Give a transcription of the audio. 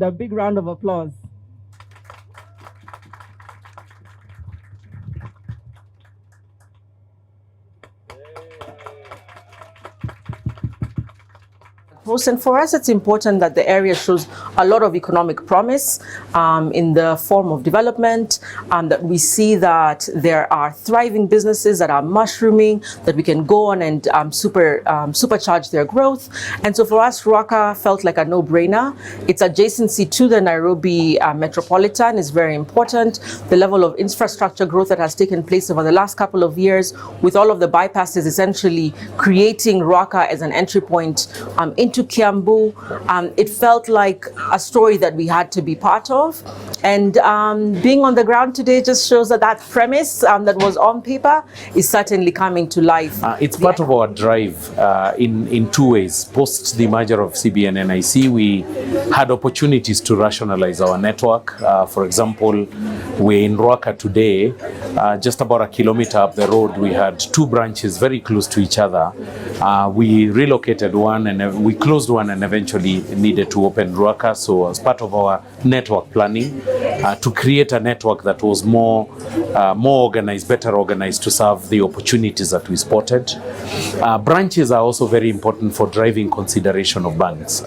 A big round of applause. And for us, it's important that the area shows a lot of economic promise in the form of development, that we see that there are thriving businesses that are mushrooming, that we can go on and supercharge their growth. And so for us, Ruaka felt like a no-brainer. Its adjacency to the Nairobi metropolitan is very important. The level of infrastructure growth that has taken place over the last couple of years, with all of the bypasses essentially creating Ruaka as an entry point into Kiambu, it felt like a story that we had to be part of. And being on the ground today just shows that that premise that was on paper is certainly coming to life. It's part of our drive in two ways. Post the merger of CBA and NIC, we had opportunities to rationalize our network. For example, we're in Ruaka today, just about a kilometer up the road. We had two branches very close to each other. We relocated one and we closed one and eventually needed to open Ruaka. So as part of our network planning, to create a network that was more organized, better organized to serve the opportunities that we spotted. Branches are also very important for driving consideration of banks.